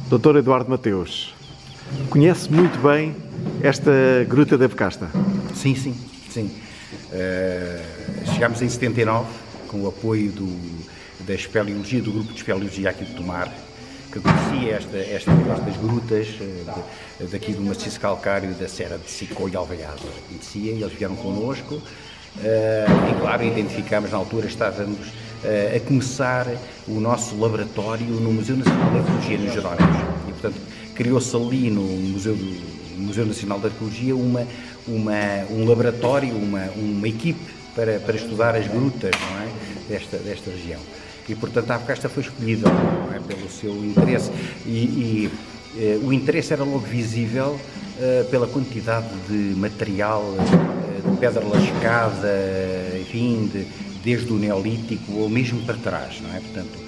Dr. Eduardo Mateus, conhece muito bem esta Gruta da Becasta? Sim. Chegámos em 79, com o apoio da espeleologia, do grupo de espeleologia aqui de Tomar, que conhecia estas grutas daqui do maciço calcário da Serra de Sicó e Alvaiado. Conhecia, eles vieram connosco e, claro, identificámos na altura, estávamos a começar o nosso laboratório no Museu Nacional de Arqueologia, nos Jerónimos. E, portanto, criou-se ali no Museu Nacional de Arqueologia um laboratório, uma equipe para estudar as grutas, não é? desta região. E, portanto, a Becasta foi escolhida, não é? Pelo seu interesse. O interesse era logo visível pela quantidade de material, de pedra lascada, enfim, desde o Neolítico ou mesmo para trás, não é? Portanto,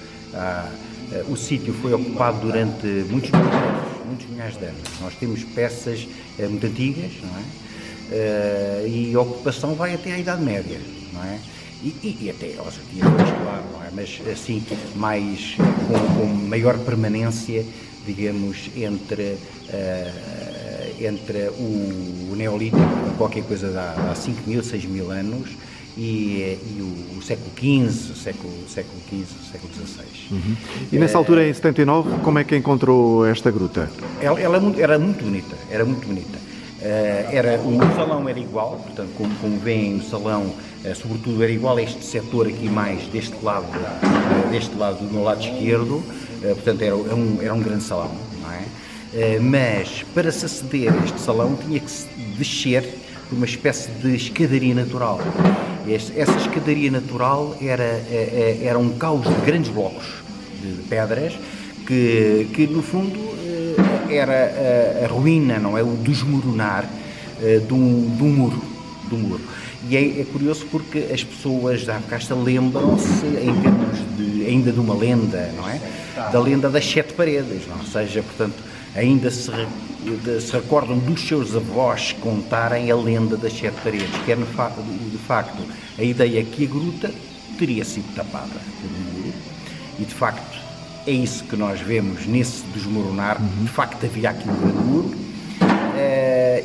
o sítio foi ocupado durante muitos milhares de anos. Nós temos peças muito antigas, não é? E a ocupação vai até à Idade Média, não é? E até aos dias de hoje, claro, não é? Mas assim, com maior permanência, digamos, entre o Neolítico, qualquer coisa há 5.000, 6.000 anos, e o século XV, século XVI. Uhum. E nessa altura, em 79, como é que encontrou esta gruta? Ela era muito bonita. O salão era igual, portanto, como veem, o salão, sobretudo, era igual a este setor aqui mais deste lado do meu lado esquerdo, portanto, era um grande salão, não é? Mas, para se aceder a este salão, tinha que se descer por uma espécie de escadaria natural. Essa escadaria natural era um caos de grandes blocos de pedras que no fundo, era a ruína, não é? O desmoronar de um muro. E é curioso porque as pessoas da Becasta lembram-se, em termos ainda de uma lenda, não é? Da lenda das 7 paredes, não? Ou seja, portanto, ainda se recordam dos seus avós contarem a lenda das 7 paredes, que era de facto a ideia que a gruta teria sido tapada por um muro, e de facto é isso que nós vemos nesse desmoronar. De facto havia aqui um grande muro,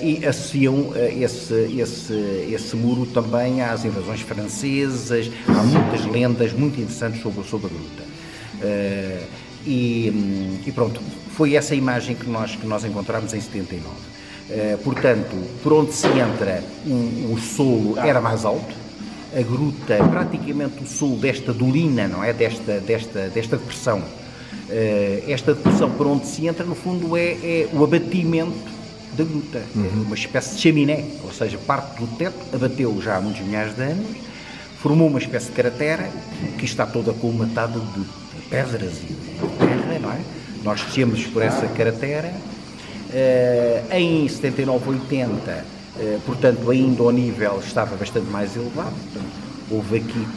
e associam esse muro também às invasões francesas. Há muitas lendas muito interessantes sobre a gruta. E pronto, foi essa imagem que nós encontramos em 79. Portanto, por onde se entra, o solo era mais alto. A gruta, praticamente o solo desta dolina, não é? Desta depressão. Esta depressão por onde se entra, no fundo, é o abatimento da gruta. Uma espécie de chaminé, ou seja, parte do teto abateu já há muitos milhares de anos, formou uma espécie de cratera que está toda colmatada de pedras e de terra, não é? Nós descemos por essa cratera. Em 79, 80, portanto, ainda o nível estava bastante mais elevado. Portanto, houve aqui,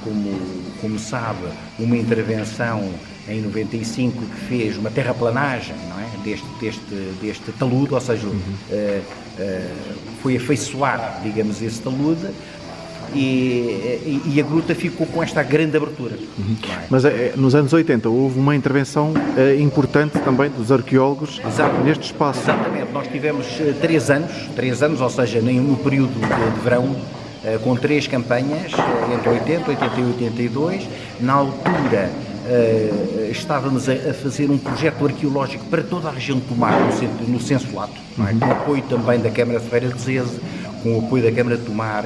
como sabe, uma intervenção em 95 que fez uma terraplanagem, não é? deste talude, ou seja, foi afeiçoar, digamos, esse talude, e a gruta ficou com esta grande abertura. É? Mas nos anos 80 houve uma intervenção importante também dos arqueólogos neste espaço. Exatamente, nós tivemos 3 anos, ou seja, no período de verão, com 3 campanhas, entre 80, 81 e 82. Na altura, estávamos a fazer um projeto arqueológico para toda a região de Tomar, no Censo Lato, não é? Com o apoio também da Câmara de Feira de Zeze, com o apoio da Câmara de Tomar.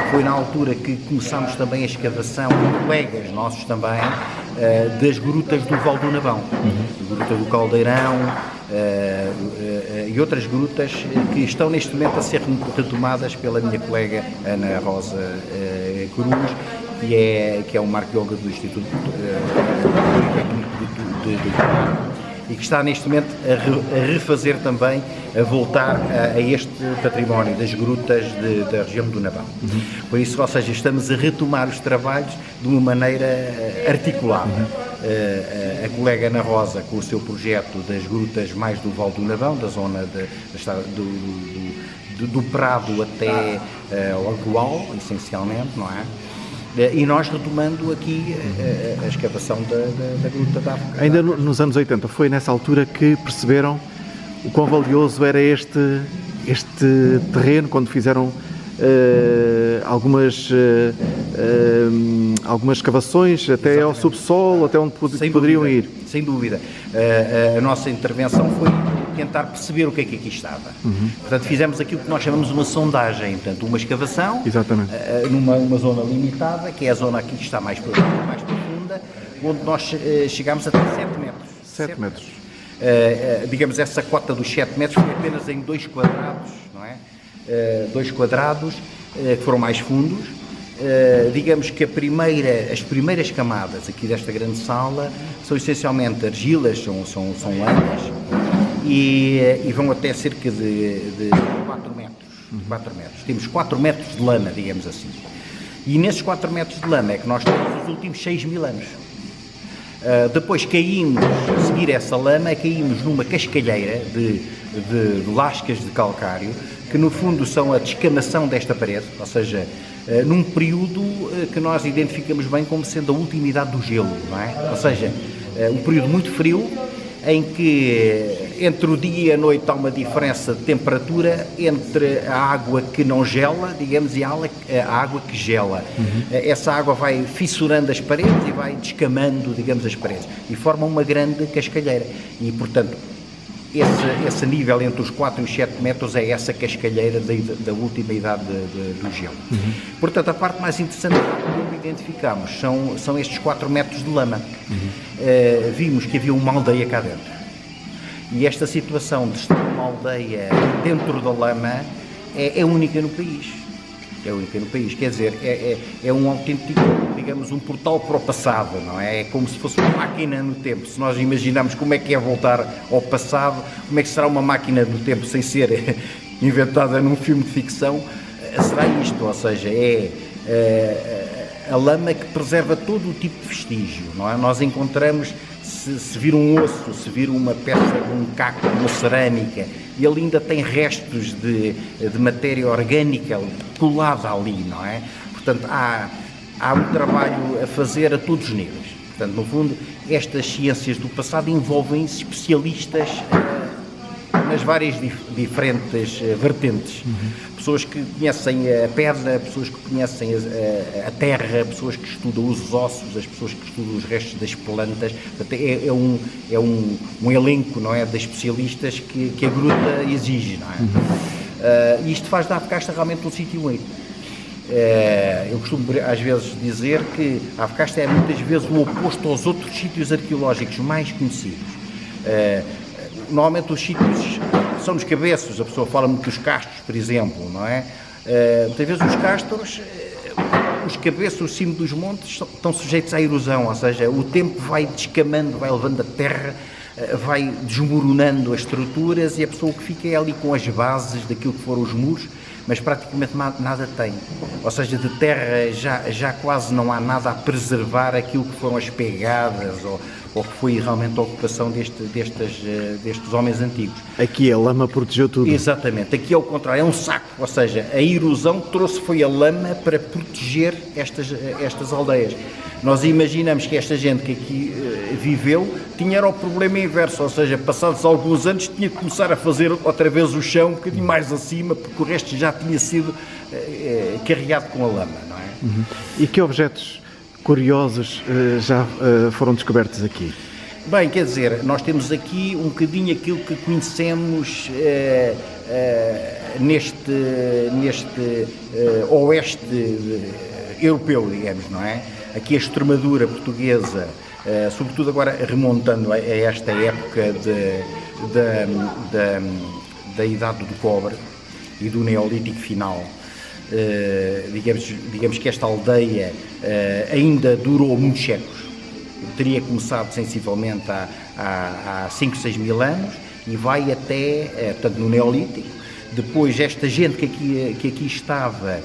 Foi na altura que começámos também a escavação, colegas nossos também, das grutas do Val do Nabão, a Gruta do Caldeirão, e outras grutas que estão neste momento a ser retomadas pela minha colega Ana Rosa Cruz, que é uma arqueóloga do Instituto Politécnico de Tomar, e que está neste momento a refazer também, a voltar a este património das grutas da região do Nabão. Por isso, ou seja, estamos a retomar os trabalhos de uma maneira articulada. A colega Ana Rosa, com o seu projeto das grutas mais do Val do Nabão, da zona do Prado até ao Argual, essencialmente, não é? E nós retomando aqui a escavação da Gruta da Avocaste. Ainda nos anos 80, foi nessa altura que perceberam o quão valioso era este terreno, quando fizeram algumas escavações até Exatamente. ao subsolo, até onde poderiam ir. Sem dúvida. A nossa intervenção foi tentar perceber o que é que aqui estava. Portanto, fizemos aquilo que nós chamamos uma sondagem, portanto, uma escavação. Exatamente. Numa zona limitada, que é a zona aqui que está mais profunda, onde nós chegámos até 7 metros. 7 metros. Digamos, essa cota dos 7 metros foi apenas em 2 quadrados, não é? 2 quadrados que foram mais fundos. Digamos que as primeiras camadas aqui desta grande sala são essencialmente argilas, são lãs, e vão até cerca de 4 metros. 4 metros. Temos 4 metros de lama, digamos assim. E nesses 4 metros de lama é que nós temos os últimos 6.000 anos. Depois caímos, a seguir essa lama, caímos numa cascalheira de lascas de calcário, que no fundo são a descamação desta parede, ou seja, num período que nós identificamos bem como sendo a última idade do gelo, não é? Ou seja, um período muito frio, em que entre o dia e a noite há uma diferença de temperatura entre a água que não gela, digamos, e a água que gela. Essa água vai fissurando as paredes e vai descamando, digamos, as paredes, e forma uma grande cascalheira. E, portanto, esse nível entre os 4 e os 7 metros é essa cascalheira da última idade do gelo. Portanto, a parte mais interessante que identificamos são estes 4 metros de lama. Vimos que havia uma aldeia cá dentro. E esta situação de estar uma aldeia dentro da lama é única no país. É única no país, quer dizer, é um autêntico, digamos, um portal para o passado, não é? É como se fosse uma máquina no tempo. Se nós imaginarmos como é que é voltar ao passado, como é que será uma máquina no tempo sem ser inventada num filme de ficção, será isto, ou seja, a lama que preserva todo o tipo de vestígio, não é? Nós encontramos, se vir um osso, se vir uma peça de um caco, uma cerâmica, e ele ainda tem restos de matéria orgânica colada ali, não é? Portanto, há um trabalho a fazer a todos os níveis. Portanto, no fundo, estas ciências do passado envolvem-se especialistas nas várias diferentes vertentes. Pessoas que conhecem a pedra, pessoas que conhecem a terra, pessoas que estudam os ossos, as pessoas que estudam os restos das plantas. É um elenco, não é, de especialistas que a gruta exige, não é? E isto faz da Avocaste realmente um sítio único. Eu costumo às vezes dizer que a Avocaste é muitas vezes o oposto aos outros sítios arqueológicos mais conhecidos. Normalmente os sítios são nos cabeços, a pessoa fala muito dos castros, por exemplo, não é? Muitas vezes os castros, os cabeços, o cimo dos montes estão sujeitos à erosão, ou seja, o tempo vai descamando, vai levando a terra, vai desmoronando as estruturas e a pessoa que fica é ali com as bases daquilo que foram os muros, mas praticamente nada tem. Ou seja, de terra já quase não há nada a preservar aquilo que foram as pegadas ou que foi realmente a ocupação destes homens antigos. Aqui a lama protegeu tudo. Exatamente, aqui é o contrário, é um saco, ou seja, a erosão foi a lama para proteger estas aldeias. Nós imaginamos que esta gente que aqui viveu tinha o problema inverso, ou seja, passados alguns anos tinha que começar a fazer outra vez o chão um bocadinho mais acima, porque o resto já tinha sido carregado com a lama, não é? E que objetos curiosos já foram descobertos aqui? Bem, quer dizer, nós temos aqui um bocadinho aquilo que conhecemos neste oeste europeu, digamos, não é? Aqui a Extremadura portuguesa, sobretudo agora remontando a esta época da idade do cobre e do Neolítico final. Digamos que esta aldeia ainda durou muitos séculos. Teria começado sensivelmente há 5, 6 mil anos e vai até, portanto, no Neolítico. Depois esta gente que aqui estava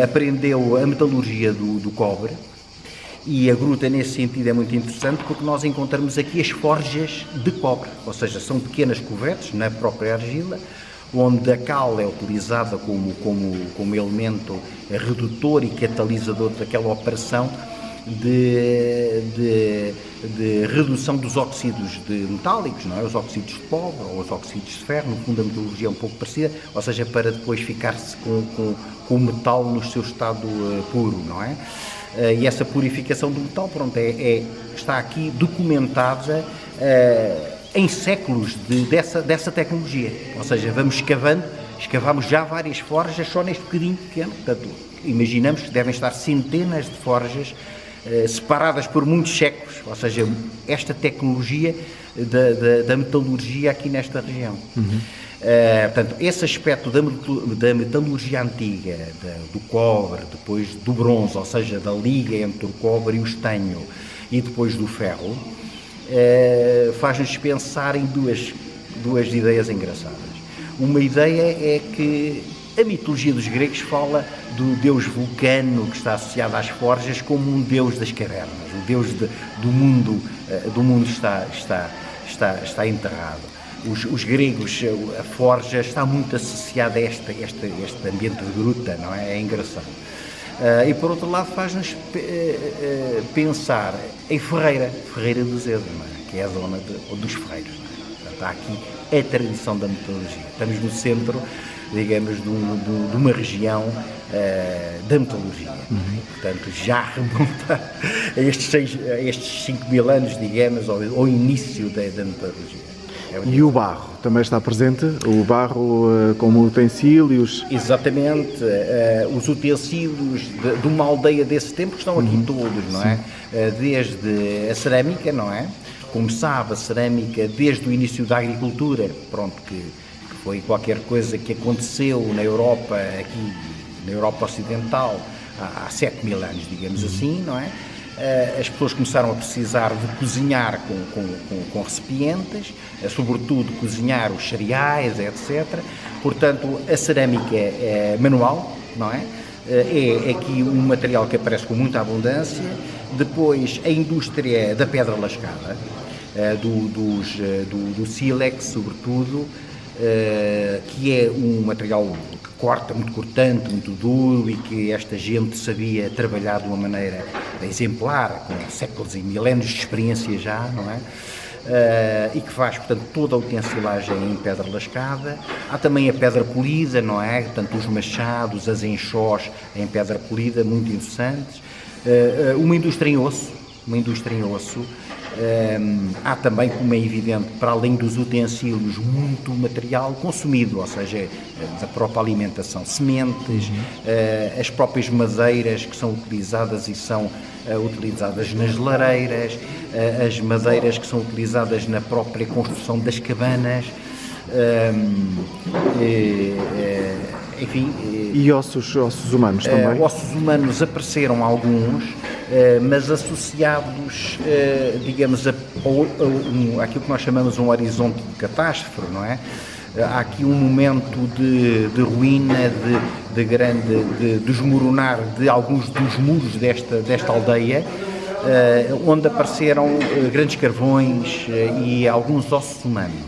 aprendeu a metalurgia do cobre, e a gruta nesse sentido é muito interessante porque nós encontramos aqui as forjas de cobre, ou seja, são pequenas cuvetes na própria argila onde a cal é utilizada como elemento redutor e catalisador daquela operação de redução dos óxidos metálicos, não é? Os óxidos de cobre ou os óxidos de ferro, no fundo a metodologia é um pouco parecida, ou seja, para depois ficar-se com o metal no seu estado puro, não é? E essa purificação do metal, pronto, está aqui documentada em séculos dessa tecnologia, ou seja, escavamos já várias forjas só neste bocadinho pequeno, portanto, imaginamos que devem estar centenas de forjas separadas por muitos séculos, ou seja, esta tecnologia da metalurgia aqui nesta região. Portanto, esse aspecto da metalurgia antiga, do cobre, depois do bronze, ou seja, da liga entre o cobre e o estanho, e depois do ferro, faz-nos pensar em duas ideias engraçadas. Uma ideia é que a mitologia dos gregos fala do deus Vulcano, que está associado às forjas, como um deus das cavernas, o deus do mundo está enterrado. Os gregos, a forja está muito associada a este ambiente de gruta, não é? É engraçado. E por outro lado faz-nos pensar em Ferreira do Zedo, não é? Que é a zona dos ferreiros. Não é? Portanto, há aqui a tradição da metalurgia. Estamos no centro, digamos, de uma região da metalurgia. Portanto, já remonta a estes 5.000 anos, digamos, ao início da metalurgia. E o barro também está presente? O barro como utensílios? Exatamente. Os utensílios de uma aldeia desse tempo estão aqui todos, não é? Desde a cerâmica, não é? Como sabe, a cerâmica, desde o início da agricultura, pronto, que foi qualquer coisa que aconteceu na Europa, aqui na Europa Ocidental, há 7.000 anos, digamos assim, não é? As pessoas começaram a precisar de cozinhar com recipientes, sobretudo cozinhar os cereais, etc. Portanto, a cerâmica é manual, não é? É aqui um material que aparece com muita abundância. Depois, a indústria da pedra lascada, do sílex, sobretudo, que é um material que corta, muito cortante, muito duro, e que esta gente sabia trabalhar de uma maneira exemplar, com séculos e milénios de experiência já, não é? E que faz, portanto, toda a utensilagem em pedra lascada. Há também a pedra polida, não é? Portanto, os machados, as enxós em pedra polida, muito interessantes. Uma indústria em osso. Há também, como é evidente, para além dos utensílios, muito material consumido, ou seja, da própria alimentação, sementes, as próprias madeiras que são utilizadas e são utilizadas nas lareiras, as madeiras que são utilizadas na própria construção das cabanas, enfim. E ossos humanos também? Ossos humanos apareceram alguns, mas associados, digamos, àquilo que nós chamamos um horizonte de catástrofe, não é? Há aqui um momento de ruína, de desmoronar de alguns dos muros desta aldeia, onde apareceram grandes carvões e alguns ossos humanos.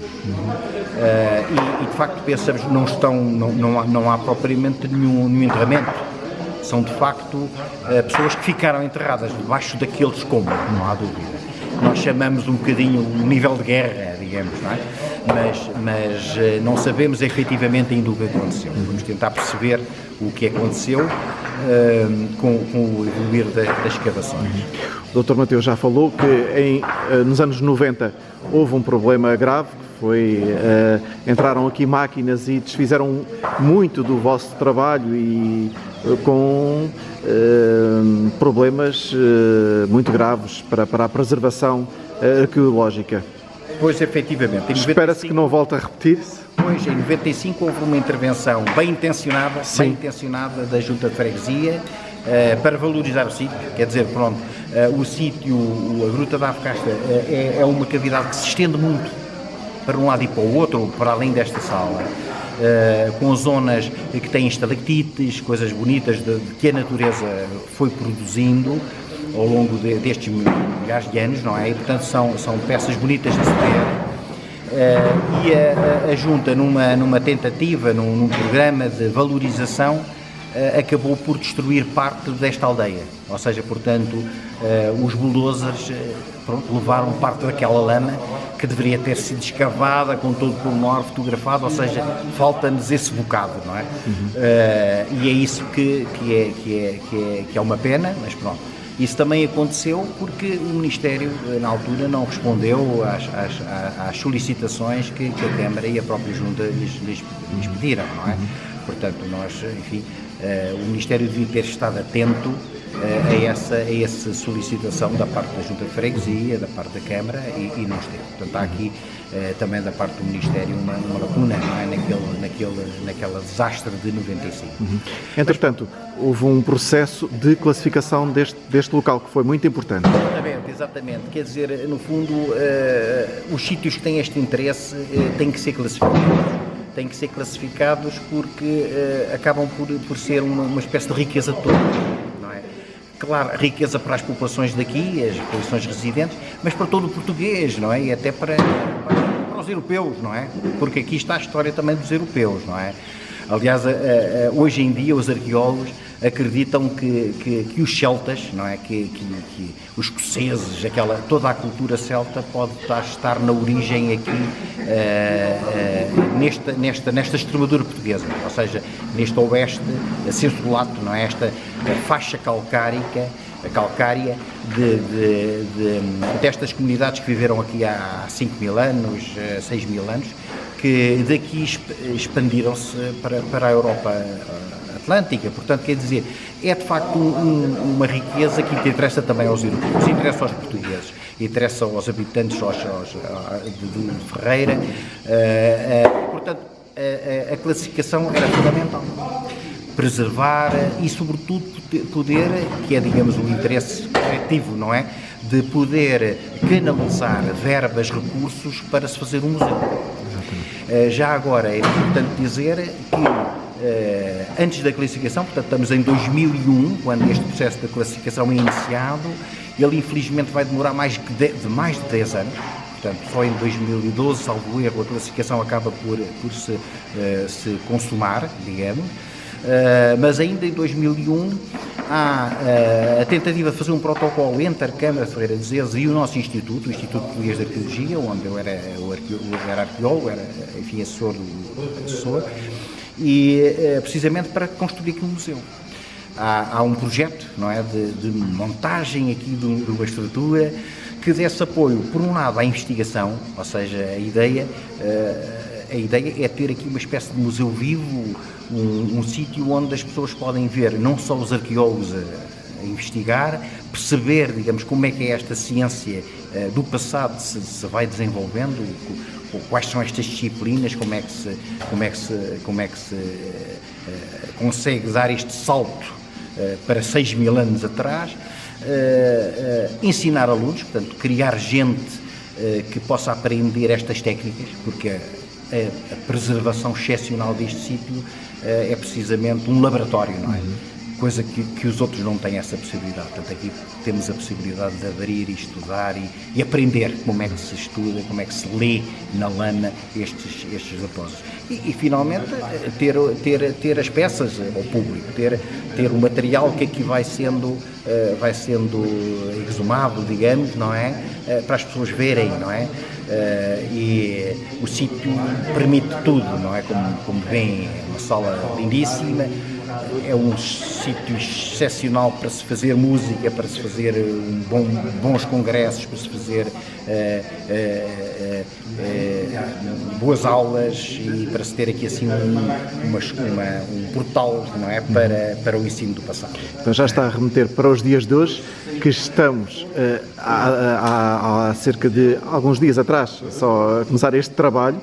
E de facto pensamos, não há propriamente nenhum enterramento. São de facto pessoas que ficaram enterradas debaixo daqueles escombros, não há dúvida. Nós chamamos um bocadinho o nível de guerra, digamos, não é? Mas não sabemos efetivamente ainda o que aconteceu. Vamos tentar perceber o que aconteceu com o evoluir das escavações. O Dr. Mateus já falou que nos anos 90 houve um problema grave, entraram aqui máquinas e desfizeram muito do vosso trabalho e com problemas muito graves para a preservação arqueológica. Pois, efetivamente. Espera-se que não volte a repetir-se? Pois, em 95 houve uma intervenção bem intencionada da Junta de Freguesia para valorizar o sítio. Quer dizer, pronto, o sítio, a Gruta da Avocasta, é uma cavidade que se estende muito para um lado e para o outro, para além desta sala, com zonas que têm estalactites, coisas bonitas que a natureza foi produzindo ao longo destes milhares de anos, não é? E, portanto, são peças bonitas de se ver. E a Junta, numa tentativa, num programa de valorização, acabou por destruir parte desta aldeia. Ou seja, portanto, os bulldozers levaram parte daquela lama que deveria ter sido escavada com todo o pormenor fotografado, ou seja, falta-nos esse bocado, não é? E é isso que é uma pena, mas pronto. Isso também aconteceu porque o Ministério, na altura, não respondeu às solicitações que a Câmara e a própria Junta lhes pediram, não é? Portanto, nós, enfim, o Ministério devia ter estado atento a essa solicitação da parte da Junta de Freguesia, da parte da Câmara, e não esteve. Portanto, há aqui também da parte do Ministério uma lacuna, não é? naquele desastre de 95. Entretanto, houve um processo de classificação deste local que foi muito importante. Exatamente. Quer dizer, no fundo, os sítios que têm este interesse têm que ser classificados. Têm que ser classificados porque acabam por ser uma espécie de riqueza toda, não é? Claro, riqueza para as populações daqui, as populações residentes, mas para todo o português, não é? E até para os europeus, não é? Porque aqui está a história também dos europeus, não é? Aliás, hoje em dia os arqueólogos acreditam que os celtas, não é? Que os escoceses, toda a cultura celta pode estar na origem aqui nesta Extremadura portuguesa, ou seja, neste oeste censulato, não é? Esta faixa calcária destas comunidades que viveram aqui há 5.000 anos, 6.000 anos, que daqui expandiram-se para a Europa Atlântica. Portanto, quer dizer, é de facto uma riqueza que interessa também aos europeus, interessa aos portugueses, interessa aos habitantes de Ferreira. Portanto, a classificação era fundamental. Preservar e, sobretudo, poder, que é, digamos, o interesse coletivo, não é? De poder canalizar verbas, recursos para se fazer um museu. Já agora é importante dizer que antes da classificação, portanto estamos em 2001, quando este processo de classificação é iniciado, ele infelizmente vai demorar mais de 10 anos, portanto só em 2012, salvo erro, a classificação acaba por se consumar, digamos. Mas ainda em 2001 há a tentativa de fazer um protocolo entre a Câmara de Ferreira de Azeves e o nosso Instituto, o Instituto Português de Arqueologia, onde eu era arqueólogo, enfim, assessor, e precisamente para construir aqui um museu. Há um projeto, não é, de montagem aqui de uma estrutura que desse apoio, por um lado, à investigação, ou seja, a ideia é ter aqui uma espécie de museu vivo, um sítio onde as pessoas podem ver não só os arqueólogos a investigar, perceber, digamos, como é que é esta ciência do passado se vai desenvolvendo, quais são estas disciplinas, como é que se consegue dar este salto para 6.000 anos atrás, ensinar alunos, portanto, criar gente que possa aprender estas técnicas, porque a preservação excepcional deste sítio é precisamente um laboratório, não é? Coisa que os outros não têm essa possibilidade. Portanto, aqui temos a possibilidade de abrir e estudar e aprender como é que se estuda, como é que se lê na lama estes depósitos. E finalmente, ter as peças ao público, ter o material que aqui vai sendo exumado, digamos, não é? Para as pessoas verem, não é? E o sítio permite tudo, não é? Como veem, é uma sala lindíssima, é um sítio excepcional para se fazer música, para se fazer bons congressos, para se fazer boas aulas e para se ter aqui assim um portal, não é, para o ensino do passado. Então já está a remeter para os dias de hoje, que estamos há cerca de alguns dias atrás só a começar este trabalho,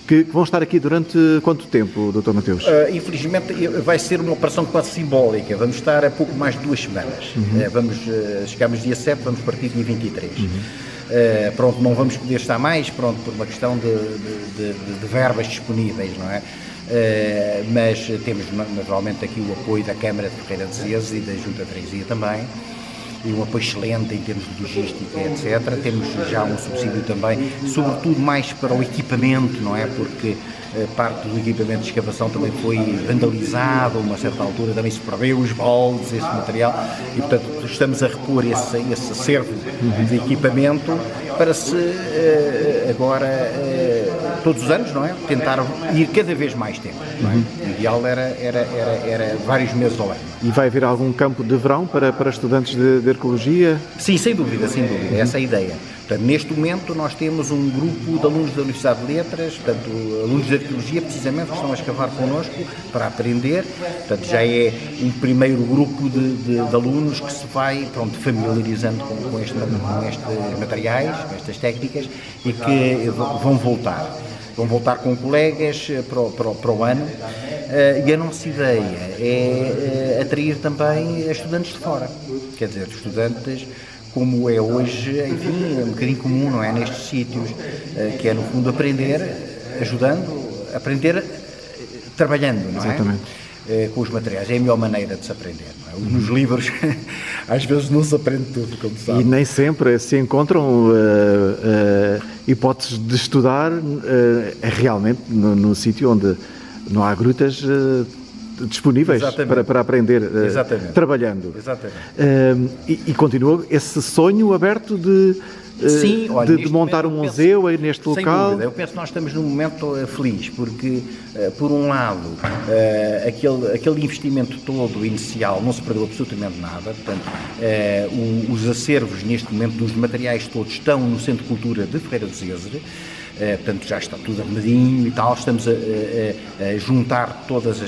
que vão estar aqui durante quanto tempo, Dr. Mateus? Infelizmente vai ser uma operação quase simbólica, vamos estar a pouco mais de 2 semanas. Chegamos dia 7, vamos partir dia 23. Pronto, não vamos poder estar mais, pronto, por uma questão de verbas disponíveis, não é? Mas temos naturalmente aqui o apoio da Câmara de Ferreira de Azeves e da Junta de Freguesia também. e um apoio excelente em termos de logística, etc. Temos já um subsídio também, sobretudo mais para o equipamento, não é? Porque parte do equipamento de escavação também foi vandalizado, a uma certa altura também se perdeu os baldes, esse material, e portanto estamos a repor esse acervo de equipamento para se agora, todos os anos, não é? Tentar ir cada vez mais tempo, não é? O ideal era vários meses ao ano. E vai haver algum campo de verão para estudantes de arqueologia? Sim, sem dúvida, essa é a ideia. Portanto, neste momento nós temos um grupo de alunos da Universidade de Letras, portanto, alunos de arqueologia precisamente, que estão a escavar connosco para aprender. Portanto, já é um primeiro grupo de alunos que se vai, pronto, familiarizando com estes materiais, com estas técnicas, e que vão voltar. Vão voltar com colegas para o ano, e a nossa ideia é atrair também estudantes de fora, quer dizer, estudantes como é hoje, enfim, é um bocadinho comum, não é, nestes sítios, que é no fundo aprender ajudando, aprender trabalhando, não é? Exatamente. Com os materiais, é a melhor maneira de se aprender, não é? Nos livros às vezes não se aprende tudo, como sabe. E nem sempre se encontram hipóteses de estudar realmente no sítio onde não há grutas disponíveis para aprender trabalhando. Exatamente. E continua esse sonho aberto Sim, olha, de montar um museu neste local? Sem dúvida, eu penso que nós estamos num momento feliz, porque, por um lado, aquele investimento todo inicial não se perdeu absolutamente nada, portanto, os acervos neste momento dos materiais todos estão no Centro de Cultura de Ferreira do Zezer. Portanto, já está tudo arrumadinho e tal, estamos a juntar todas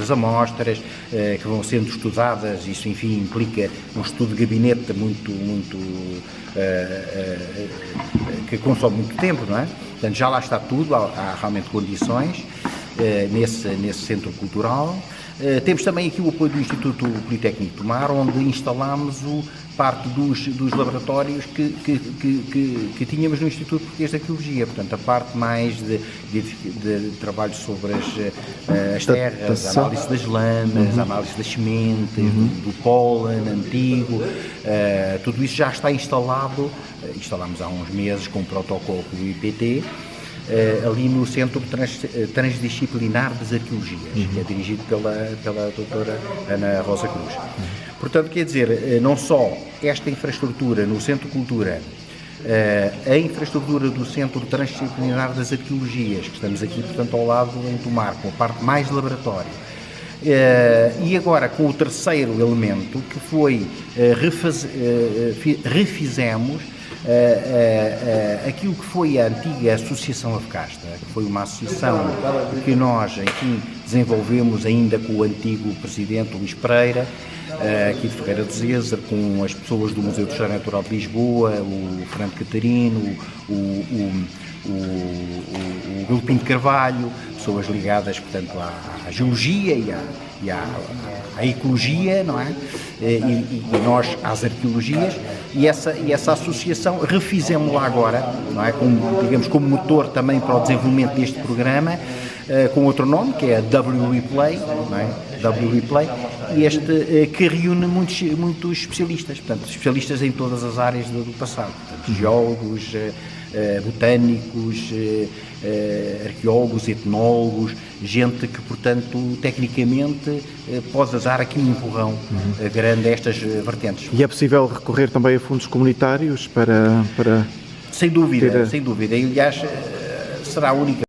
as amostras que vão sendo estudadas. Isso, enfim, implica um estudo de gabinete muito que consome muito tempo, não é? Portanto, já lá está tudo, há realmente condições nesse centro cultural. Temos também aqui o apoio do Instituto Politécnico de Tomar, onde instalámos parte dos laboratórios que tínhamos no Instituto Português de Arqueologia, portanto a parte mais de trabalho sobre as terras, a análise das lamas, a análise das sementes, do pólen antigo, tudo isso já está instalado, instalámos há uns meses com o protocolo do IPT, ali no Centro Transdisciplinar das Arqueologias, que é dirigido pela doutora Ana Rosa Cruz. Portanto, quer dizer, não só esta infraestrutura no Centro de Cultura, a infraestrutura do Centro Transdisciplinar das Arqueologias, que estamos aqui, portanto, ao lado em Tomar, com a parte mais de laboratório, e agora com o terceiro elemento, que foi refizemos aquilo que foi a antiga Associação Avcasta, que foi uma associação que nós, enfim, desenvolvemos ainda com o antigo presidente Luís Pereira, aqui de Ferreira do Zezer, com as pessoas do Museu de História Natural de Lisboa, o Fernando Catarino, o Gil Pinto Carvalho, pessoas ligadas, portanto, à geologia e à ecologia, não é? E nós às arqueologias, e essa associação refizemos lá agora, não é? Como motor também para o desenvolvimento deste programa, com outro nome, que é a WePlay, não é? WePlay, e que reúne muitos especialistas, portanto, especialistas em todas as áreas do passado, portanto, geólogos, botânicos, arqueólogos, etnólogos, gente que, portanto, tecnicamente pode dar aqui um empurrão grande a estas vertentes. E é possível recorrer também a fundos comunitários para sem dúvida, sem dúvida. E, aliás, será a única